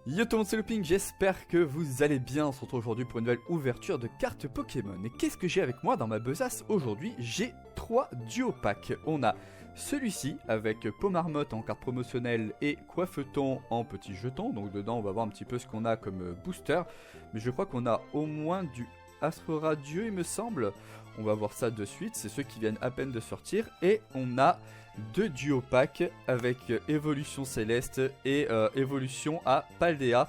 Yo tout le monde, c'est Looping, j'espère que vous allez bien. On se retrouve aujourd'hui pour une nouvelle ouverture de cartes Pokémon. Et qu'est-ce que j'ai avec moi dans ma besace aujourd'hui? J'ai 3 duo packs. On a celui-ci avec Pomarmotte en carte promotionnelle et Coiffeton en petit jeton. Donc dedans on va voir un petit peu ce qu'on a comme booster. Mais je crois qu'on a au moins du Astre Radieux il me semble. On va voir ça de suite, c'est ceux qui viennent à peine de sortir. Et on a 2 duo packs avec évolution céleste et évolution à Paldea.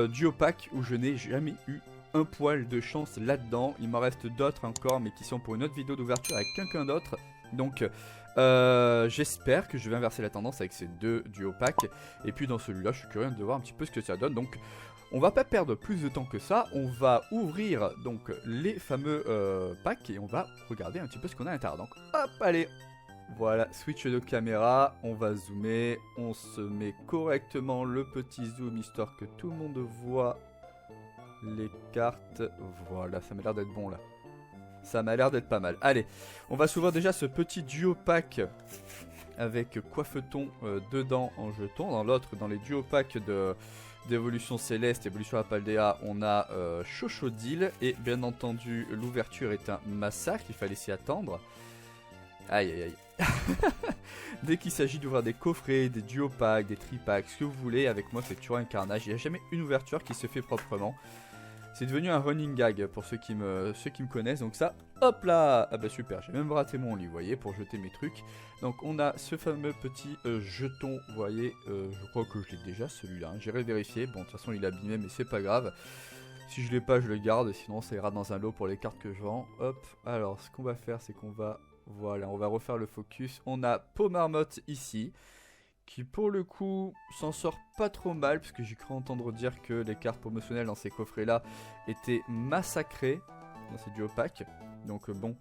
Duo pack où je n'ai jamais eu un poil de chance là-dedans. Il m'en reste d'autres encore mais qui sont pour une autre vidéo d'ouverture avec quelqu'un d'autre. Donc j'espère que je vais inverser la tendance avec ces 2 duo packs. Et puis dans celui-là je suis curieux de voir un petit peu ce que ça donne. Donc on va pas perdre plus de temps que ça, on va ouvrir donc les fameux packs et on va regarder un petit peu ce qu'on a à l'intérieur. Donc hop, allez, voilà, switch de caméra, on va zoomer, on se met correctement le petit zoom histoire que tout le monde voit les cartes. Voilà, ça m'a l'air d'être bon là. Ça m'a l'air d'être pas mal. Allez, on va s'ouvrir déjà ce petit duo pack avec Coiffeton dedans en jeton. Dans l'autre, dans les duo packs d'évolution céleste, évolution à Paldea, on a Chochodile. Et bien entendu, l'ouverture est un massacre, il fallait s'y attendre. Aïe aïe aïe. Dès qu'il s'agit d'ouvrir des coffrets, des duo packs, des tripacks, ce que vous voulez, avec moi c'est toujours un carnage. Il n'y a jamais une ouverture qui se fait proprement. C'est devenu un running gag pour ceux qui me connaissent. Donc ça, hop là. Ah bah super, j'ai même raté mon lit, vous voyez, pour jeter mes trucs. Donc on a ce fameux petit jeton, vous voyez. Je crois que je l'ai déjà celui-là, hein. J'irai vérifier. Bon, de toute façon il est abîmé mais c'est pas grave. Si je l'ai pas, je le garde, sinon ça ira dans un lot pour les cartes que je vends. Hop, alors ce qu'on va faire c'est qu'on va... Voilà, on va refaire le focus. On a Pomarmotte ici, qui pour le coup s'en sort pas trop mal, parce que j'ai cru entendre dire que les cartes promotionnelles dans ces coffrets là étaient massacrées dans ces duo packs. Donc bon,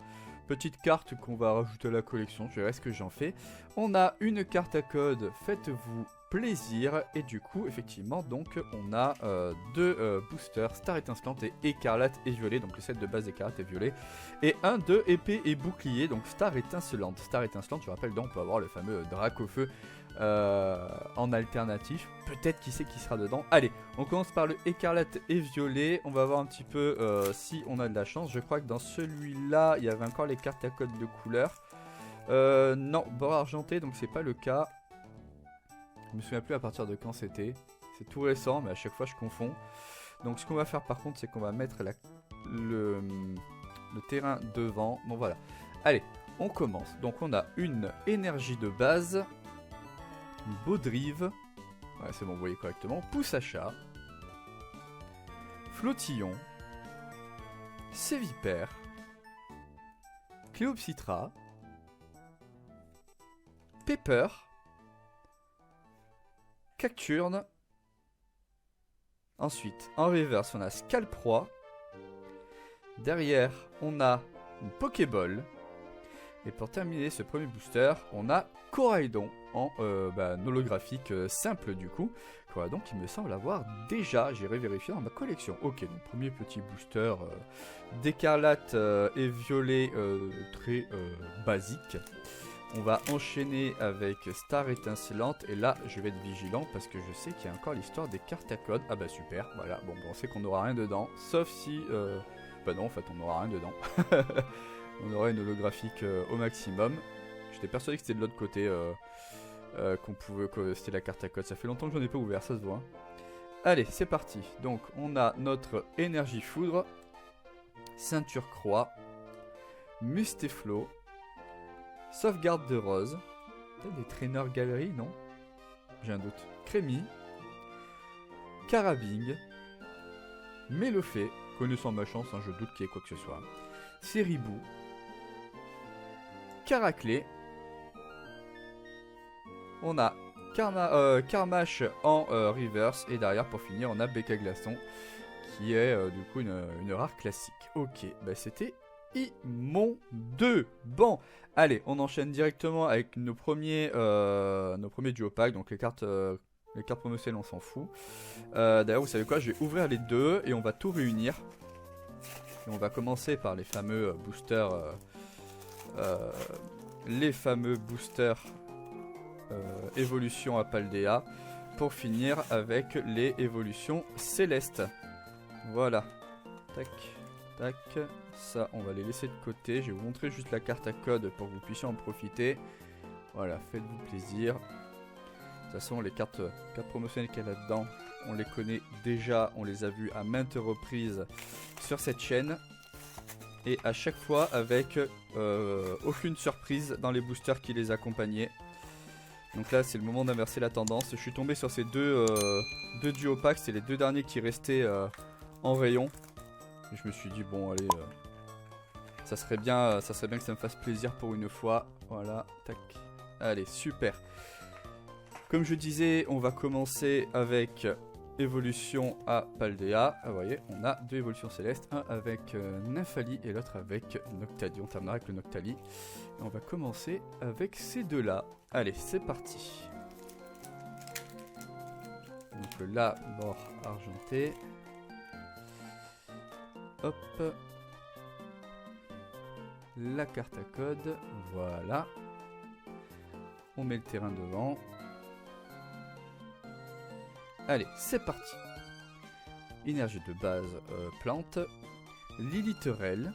petite carte qu'on va rajouter à la collection, je verrai ce que j'en fais. On a une carte à code, faites-vous plaisir, et du coup effectivement donc on a 2 boosters, Star étincelante et écarlate et violet, donc le set de base écarlate et violet, et un de épée et bouclier, donc Star étincelante. Star étincelante, je rappelle, donc on peut avoir le fameux Dracofeu en alternatif, peut-être qui sait qui sera dedans. Allez, on commence par le écarlate et violet, on va voir un petit peu si on a de la chance. Je crois que dans celui-là il y avait encore les cartes à code de couleur. Non, bord argenté, donc c'est pas le cas. Je me souviens plus à partir de quand c'était. C'est tout récent, mais à chaque fois je confonds. Donc ce qu'on va faire par contre, c'est qu'on va mettre le terrain devant. Bon voilà. Allez, on commence. Donc on a une énergie de base. Une Baudrive. Ouais, c'est bon, vous voyez correctement. Pousse à chat. Flottillon. Sévipère. Cléopsitra. Pepper. Cacturne. Ensuite, en reverse, on a Scalproie. Derrière, on a une Pokéball. Et pour terminer ce premier booster, on a Coraidon en holographique simple du coup. Coraidon qui me semble avoir déjà, j'irai vérifier dans ma collection. Ok, donc premier petit booster d'écarlate et violet très basique. On va enchaîner avec Star étincelante et là je vais être vigilant parce que je sais qu'il y a encore l'histoire des cartes à code. Ah bah super, voilà, bon on sait qu'on n'aura rien dedans, sauf si... Bah non en fait on n'aura rien dedans. On aura une holographique au maximum. J'étais persuadé que c'était de l'autre côté qu'on pouvait, que c'était la carte à code. Ça fait longtemps que j'en ai pas ouvert, ça se voit. Allez c'est parti, donc on a notre énergie foudre, ceinture croix, Mustéflo, sauvegarde de rose, peut-être des traîneurs galeries, non? J'ai un doute. Crémy, Carabing, Mélofée, connaissant ma chance, hein, je doute qu'il y ait quoi que ce soit. Ceribou, Caraclé, on a Carmache en reverse, et derrière pour finir on a Becca Glaçon qui est du coup une rare classique. Ok, bah c'était immonde. Bon, allez, on enchaîne directement avec nos premiers duo packs, donc les cartes promotionnelles on s'en fout. D'ailleurs vous savez quoi, je vais ouvrir les deux et on va tout réunir. Et on va commencer par les fameux boosters évolution à Paldea. pour finir avec les évolutions célestes. Voilà. Tac, tac. Ça, on va les laisser de côté. Je vais vous montrer juste la carte à code pour que vous puissiez en profiter. Voilà, faites-vous plaisir. De toute façon, les cartes promotionnelles qu'il y a là-dedans, on les connaît déjà. On les a vues à maintes reprises sur cette chaîne. Et à chaque fois avec aucune surprise dans les boosters qui les accompagnaient. Donc là c'est le moment d'inverser la tendance. Je suis tombé sur ces deux duo packs. C'est les deux derniers qui restaient en rayon. Et je me suis dit bon allez, ça serait bien que ça me fasse plaisir pour une fois. Voilà, tac. Allez, super. Comme je disais, on va commencer avec évolution à Paldea. Ah, vous voyez, on a deux évolutions célestes, un avec Nymphalie et l'autre avec Noctali. On terminera avec le Noctali. Et on va commencer avec ces deux-là. Allez, c'est parti. Donc là, bord argenté. Hop. La carte à code. Voilà. On met le terrain devant. Allez, c'est parti. Énergie de base, plante. Liliterelle.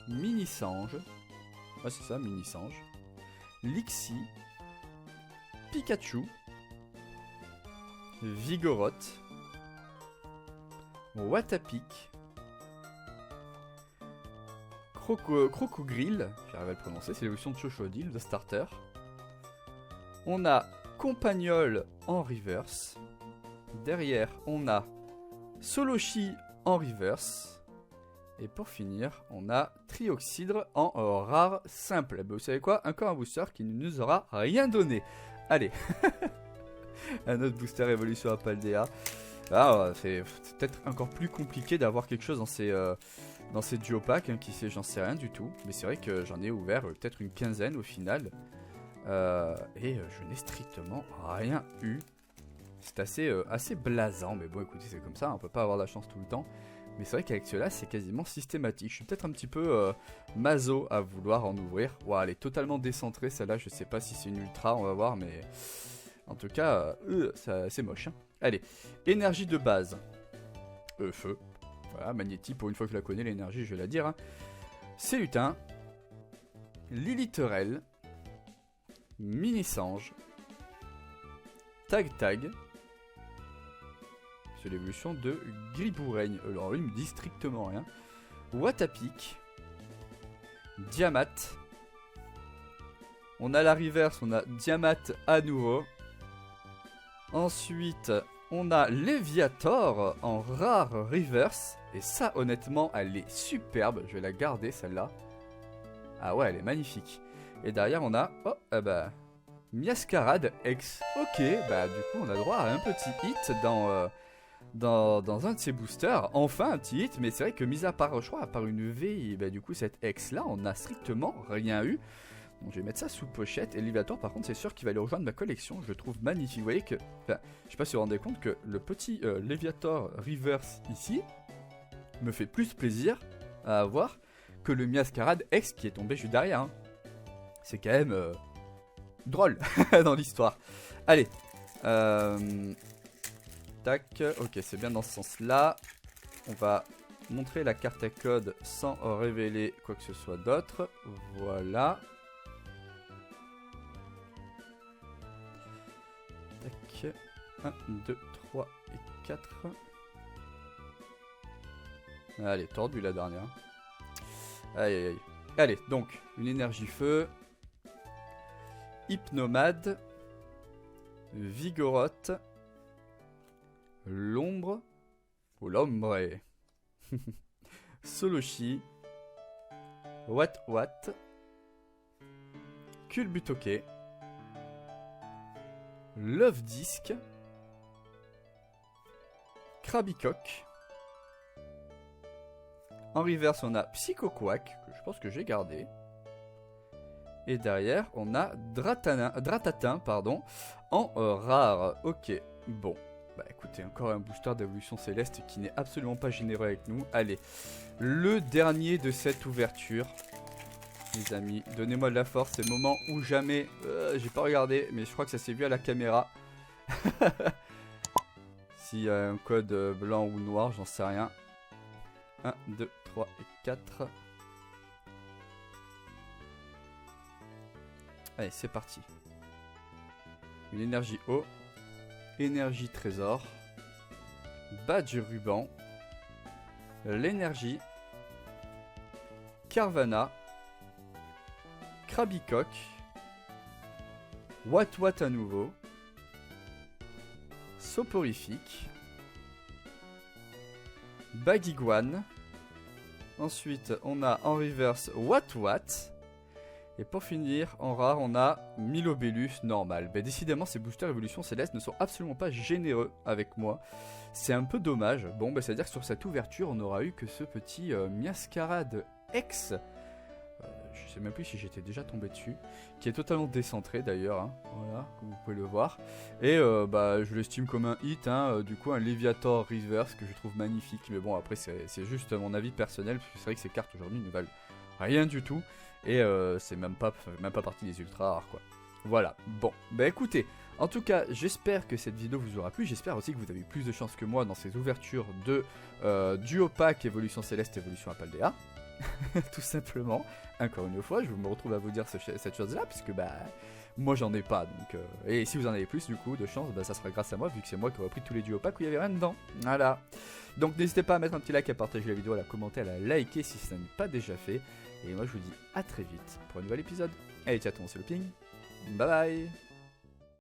Mini-sange. Ah, c'est ça, mini-sange. Lixie. Pikachu. Vigoroth. Watapic. Crocogrill. J'arrive à le prononcer, c'est l'évolution de Chochodile, de starter. On a Compagnol en reverse. Derrière, on a Soloshi en reverse. Et pour finir, on a Trioxydre en rare simple. Et ben, vous savez quoi? Encore un booster qui ne nous aura rien donné. Allez. Un autre booster évolution à Paldea. Ah, c'est peut-être encore plus compliqué d'avoir quelque chose dans ces duo packs. Hein, qui sait, j'en sais rien du tout. Mais c'est vrai que j'en ai ouvert peut-être une quinzaine au final. Et je n'ai strictement rien eu. C'est assez blasant, mais bon écoutez c'est comme ça, on peut pas avoir la chance tout le temps. Mais c'est vrai qu'avec cela c'est quasiment systématique. Je suis peut-être un petit peu maso à vouloir en ouvrir. Wow, elle est totalement décentrée celle-là, je sais pas si c'est une ultra, on va voir, mais en tout cas c'est moche. Hein. Allez, énergie de base. Feu. Voilà, Magnéti, pour une fois que je la connais l'énergie je vais la dire. Hein. C'est lutin. Liliterelle. Mini-sange. Tag. C'est l'évolution de Griboureigne. Alors lui, il me dit strictement rien. Watapic. Diamat. On a la reverse, on a Diamat à nouveau. Ensuite, on a Léviator en rare reverse. Et ça, honnêtement, elle est superbe. Je vais la garder, celle-là. Ah ouais, elle est magnifique. Et derrière, on a... Oh, Miascarade X. Ok, bah du coup, on a droit à un petit hit dans un de ces boosters. Enfin, un petit hit, mais c'est vrai que mis à part, je crois, à part une V, bah du coup, cette X-là, on n'a strictement rien eu. Donc, je vais mettre ça sous pochette. Et Léviator, par contre, c'est sûr qu'il va aller rejoindre ma collection. Je le trouve magnifique. Vous voyez que... Enfin, je sais pas si vous vous rendez compte que le petit Léviator Reverse ici me fait plus plaisir à avoir que le Miascarade X qui est tombé juste derrière. Hein. C'est quand même drôle dans l'histoire. Allez. Tac. Ok, c'est bien dans ce sens-là. On va montrer la carte à code sans révéler quoi que ce soit d'autre. Voilà. Tac. 1, 2, 3 et 4. Allez, tordu la dernière. Aïe aïe aïe. Allez, donc, une énergie feu. Hypnomade. Vigoroth. L'ombre. Ou l'ombre. Soloshi. Wat. Culbutoke. Love Disc. Krabicock. En reverse, on a Psychoquack, que je pense que j'ai gardé. Et derrière, on a Dratatin, pardon, en rare. Ok, bon. Bah écoutez, encore un booster d'évolution céleste qui n'est absolument pas généreux avec nous. Allez, le dernier de cette ouverture. Les amis, donnez-moi de la force, c'est le moment où jamais... j'ai pas regardé, mais je crois que ça s'est vu à la caméra. S'il y a un code blanc ou noir, j'en sais rien. 1, 2, 3 et 4. Allez, c'est parti. Une énergie eau. Énergie trésor. Bas du ruban. L'énergie. Carvana. Krabicock. Wat à nouveau. Soporifique. Bagiguan. Ensuite, on a en reverse Wat. Et pour finir, en rare, on a Milobellus normal. Ben, décidément, ces boosters évolution céleste ne sont absolument pas généreux avec moi. C'est un peu dommage. Bon, ben, c'est-à-dire que sur cette ouverture, on n'aura eu que ce petit Miascarade X. Je sais même plus si j'étais déjà tombé dessus. Qui est totalement décentré d'ailleurs. Hein. Voilà, comme vous pouvez le voir. Et bah, je l'estime comme un hit. Hein. Du coup, un Léviator Reverse que je trouve magnifique. Mais bon, après, c'est juste mon avis personnel. Parce que c'est vrai que ces cartes aujourd'hui ne valent rien du tout. Et c'est même pas partie des ultra rares quoi. Voilà, bon, bah écoutez, en tout cas j'espère que cette vidéo vous aura plu. J'espère aussi que vous avez eu plus de chance que moi dans ces ouvertures de duo pack évolution céleste, évolution Apaldea. Tout simplement, encore une fois, je me retrouve à vous dire cette chose là, puisque bah moi j'en ai pas, donc et si vous en avez plus du coup de chance, bah ça sera grâce à moi, vu que c'est moi qui aurais pris tous les duo packs où il y avait rien dedans. Voilà, donc n'hésitez pas à mettre un petit like, à partager la vidéo, à la commenter, à la liker si ça n'est pas déjà fait. Et moi je vous dis à très vite pour un nouvel épisode. Allez ciao tout le monde, c'est le ping. Bye bye.